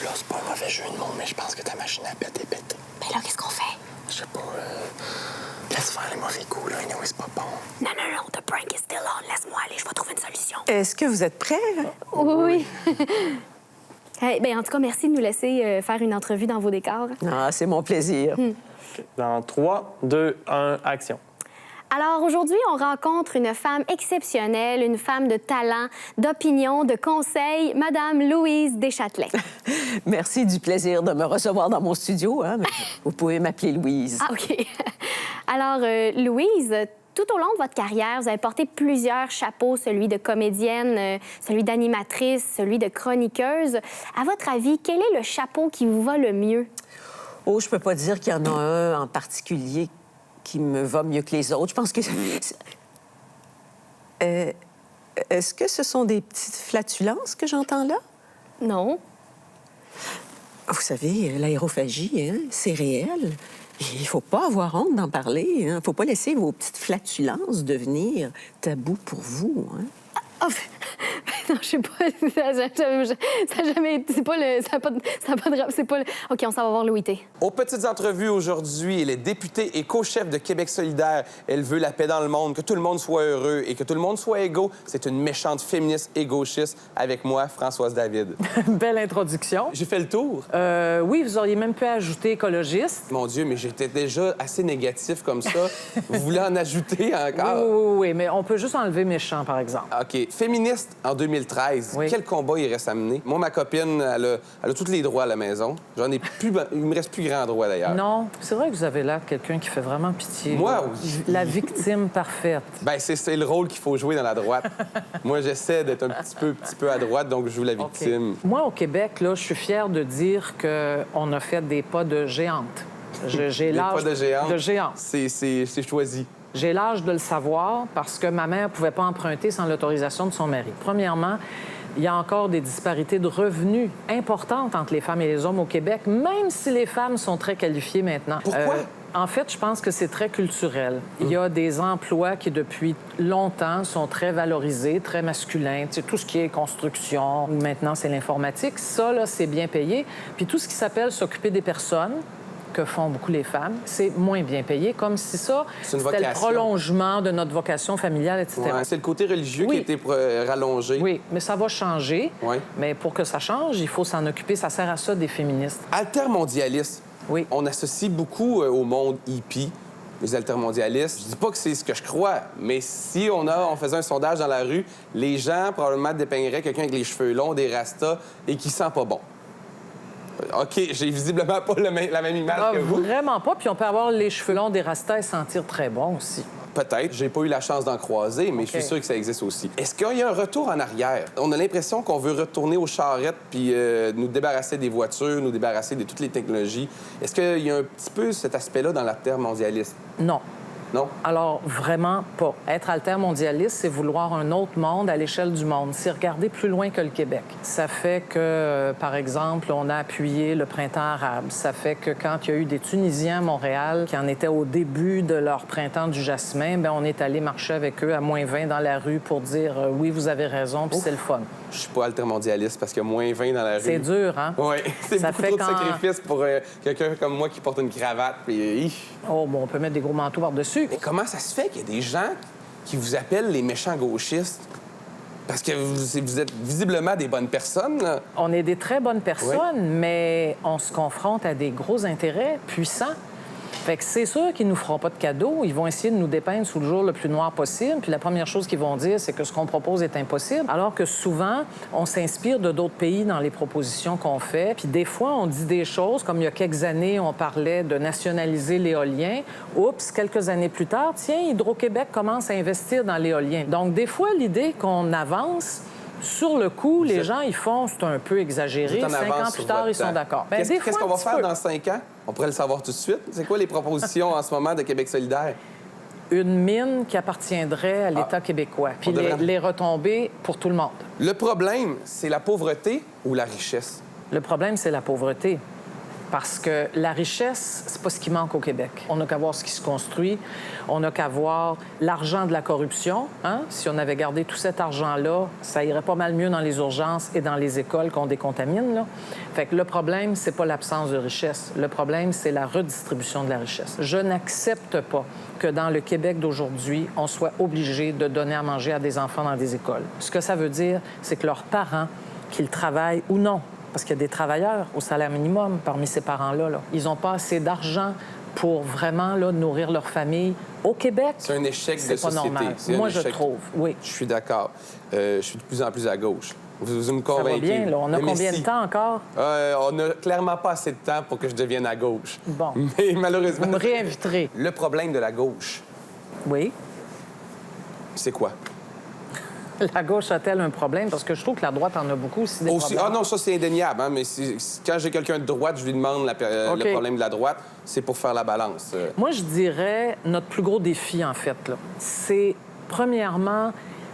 Là, c'est pas un mauvais jeu de mots, mais je pense que ta machine à pète est pétée. Ben là, qu'est-ce qu'on fait? Je sais pas, laisse faire les mauvais coups, là. Anyway, c'est pas bon. Non, the prank is still on. Laisse-moi aller, je vais trouver une solution. Est-ce que vous êtes prêts? Oui. Hey, ben, en tout cas, merci de nous laisser faire une entrevue dans vos décors. Ah, c'est mon plaisir. Dans 3, 2, 1, action. Alors aujourd'hui, on rencontre une femme exceptionnelle, une femme de talent, d'opinion, de conseil, Madame Louise Deschâtelet. Merci du plaisir de me recevoir dans mon studio. Hein? Vous pouvez m'appeler Louise. Ah, OK. Alors, Louise, tout au long de votre carrière, vous avez porté plusieurs chapeaux, celui de comédienne, celui d'animatrice, celui de chroniqueuse. À votre avis, quel est le chapeau qui vous va le mieux? Oh, je peux pas dire qu'il y en a un en particulier qui me va mieux que les autres. Je pense que... Est-ce que ce sont des petites flatulences que j'entends là? Non. Vous savez, l'aérophagie, hein, c'est réel. Il faut pas avoir honte d'en parler. Hein. Faut pas laisser vos petites flatulences devenir tabou pour vous. Hein. Oh, non, je sais pas. Ça a jamais été. C'est pas le. Ça a pas de. C'est pas le. OK, on s'en va voir Louis T. Aux petites entrevues aujourd'hui, elle est députée et co-chef de Québec solidaire. Elle veut la paix dans le monde, que tout le monde soit heureux et que tout le monde soit égaux. C'est une méchante féministe et gauchiste. Avec moi, Françoise David. Belle introduction. J'ai fait le tour. Oui, vous auriez même pu ajouter écologiste. Mon Dieu, mais j'étais déjà assez négatif comme ça. Vous voulez en ajouter encore? Oui, mais on peut juste enlever méchant, par exemple. OK. Féministe en 2013. Oui. Quel combat il reste à mener? Moi, ma copine, elle a tous les droits à la maison. J'en ai plus... Il me reste plus grand droit, d'ailleurs. Non, c'est vrai que vous avez là quelqu'un qui fait vraiment pitié. Moi, là. oui. La victime parfaite. Ben c'est le rôle qu'il faut jouer dans la droite. Moi, j'essaie d'être un petit peu à droite, donc je joue la victime. OK. Moi, au Québec, là, je suis fière de dire qu'on a fait des pas de géante. J'ai Des l'âge pas de géante. de géante. C'est choisi. J'ai l'âge de le savoir parce que ma mère ne pouvait pas emprunter sans l'autorisation de son mari. Premièrement, il y a encore des disparités de revenus importantes entre les femmes et les hommes au Québec, même si les femmes sont très qualifiées maintenant. Pourquoi? En fait, je pense que c'est très culturel. Il y a des emplois qui, depuis longtemps, sont très valorisés, très masculins. Tu sais, tout ce qui est construction, maintenant, c'est l'informatique. Ça, là, c'est bien payé. Puis tout ce qui s'appelle s'occuper des personnes, que font beaucoup les femmes, c'est moins bien payé, comme si ça, c'était le prolongement de notre vocation familiale, etc. Ouais, c'est le côté religieux qui a été rallongé. Oui, mais ça va changer. Oui. Mais pour que ça change, il faut s'en occuper. Ça sert à ça, des féministes. Altermondialiste. Oui. On associe beaucoup au monde hippie, les altermondialistes. Je dis pas que c'est ce que je crois, mais si on faisait un sondage dans la rue, les gens probablement dépeigneraient quelqu'un avec les cheveux longs, des rastas et qui sent pas bon. OK, j'ai visiblement pas la même image que vous. Vraiment pas. Puis on peut avoir les cheveux longs, des rastas et sentir très bon aussi. Peut-être. J'ai pas eu la chance d'en croiser, mais je suis sûr que ça existe aussi. Est-ce qu'il y a un retour en arrière? On a l'impression qu'on veut retourner aux charrettes puis nous débarrasser des voitures, nous débarrasser de toutes les technologies. Est-ce qu'il y a un petit peu cet aspect-là dans l'altermondialisme? Non. Non? Alors, vraiment pas. Être altermondialiste, c'est vouloir un autre monde à l'échelle du monde. C'est regarder plus loin que le Québec. Ça fait que, par exemple, on a appuyé le printemps arabe. Ça fait que quand il y a eu des Tunisiens à Montréal qui en étaient au début de leur printemps du jasmin, bien, on est allé marcher avec eux à -20 dans la rue pour dire oui, vous avez raison, puis c'est le fun. Je suis pas altermondialiste parce qu'il y a -20 dans la rue. C'est dur, hein? Oui, c'est Ça beaucoup fait trop de quand... sacrifices pour quelqu'un comme moi qui porte une cravate. Puis... Oh, bon, on peut mettre des gros manteaux par-dessus. Mais comment ça se fait qu'il y a des gens qui vous appellent les méchants gauchistes? Parce que vous êtes visiblement des bonnes personnes, là. On est des très bonnes personnes, mais on se confronte à des gros intérêts puissants. Fait que c'est sûr qu'ils nous feront pas de cadeaux. Ils vont essayer de nous dépeindre sous le jour le plus noir possible. Puis la première chose qu'ils vont dire, c'est que ce qu'on propose est impossible. Alors que souvent, on s'inspire de d'autres pays dans les propositions qu'on fait. Puis des fois, on dit des choses, comme il y a quelques années, on parlait de nationaliser l'éolien. Oups, quelques années plus tard, tiens, Hydro-Québec commence à investir dans l'éolien. Donc des fois, l'idée qu'on avance... Sur le coup, les gens, ils font, c'est un peu exagéré. 5 ans plus tard, ils sont d'accord. Qu'est-ce qu'on va faire dans 5 ans? On pourrait le savoir tout de suite. C'est quoi les propositions en ce moment de Québec solidaire? Une mine qui appartiendrait à l'État québécois, puis les retombées pour tout le monde. Le problème, c'est la pauvreté ou la richesse? Le problème, c'est la pauvreté. Parce que la richesse, c'est pas ce qui manque au Québec. On n'a qu'à voir ce qui se construit. On n'a qu'à voir l'argent de la corruption. Hein? Si on avait gardé tout cet argent-là, ça irait pas mal mieux dans les urgences et dans les écoles qu'on décontamine. Là. Fait que le problème, c'est pas l'absence de richesse. Le problème, c'est la redistribution de la richesse. Je n'accepte pas que dans le Québec d'aujourd'hui, on soit obligé de donner à manger à des enfants dans des écoles. Ce que ça veut dire, c'est que leurs parents, qu'ils travaillent ou non, parce qu'il y a des travailleurs au salaire minimum parmi ces parents-là. Là. Ils n'ont pas assez d'argent pour vraiment là, nourrir leur famille. Au Québec, c'est un échec de pas société. normal. C'est Moi, un échec. je trouve, oui. Je suis d'accord. Je suis de plus en plus à gauche. Vous me Ça va convainquez. bien, là. On a Mais combien si. de temps encore? On n'a clairement pas assez de temps pour que je devienne à gauche. Bon. Mais malheureusement... Vous me réinviterez. Le problème de la gauche, Oui. c'est quoi? La gauche a-t-elle un problème? Parce que je trouve que la droite en a beaucoup aussi des Aussi, problèmes. non, ça, c'est indéniable. Hein, mais quand j'ai quelqu'un de droite, je lui demande OK. le problème de la droite, c'est pour faire la balance. Moi, je dirais, notre plus gros défi, en fait, là, c'est, premièrement,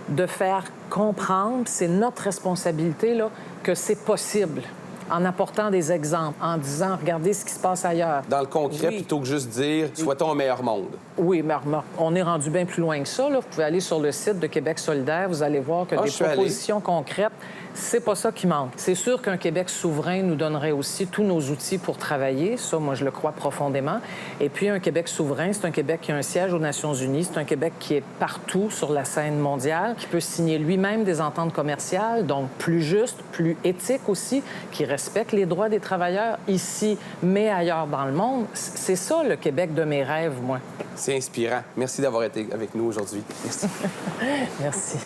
de faire comprendre, c'est notre responsabilité, là, que c'est possible, en apportant des exemples, en disant, regardez ce qui se passe ailleurs. Dans le concret, Oui. plutôt que juste dire « souhaitons un meilleur monde ». Oui, mais on est rendu bien plus loin que ça. Là. Vous pouvez aller sur le site de Québec solidaire, vous allez voir que Ah, des je suis allé. propositions concrètes, c'est pas ça qui manque. C'est sûr qu'un Québec souverain nous donnerait aussi tous nos outils pour travailler. Ça, moi, je le crois profondément. Et puis, un Québec souverain, c'est un Québec qui a un siège aux Nations unies. C'est un Québec qui est partout sur la scène mondiale, qui peut signer lui-même des ententes commerciales, donc plus juste, plus éthique aussi, qui respecte les droits des travailleurs ici, mais ailleurs dans le monde. C'est ça, le Québec de mes rêves, moi. C'est inspirant. Merci d'avoir été avec nous aujourd'hui. Merci. Merci.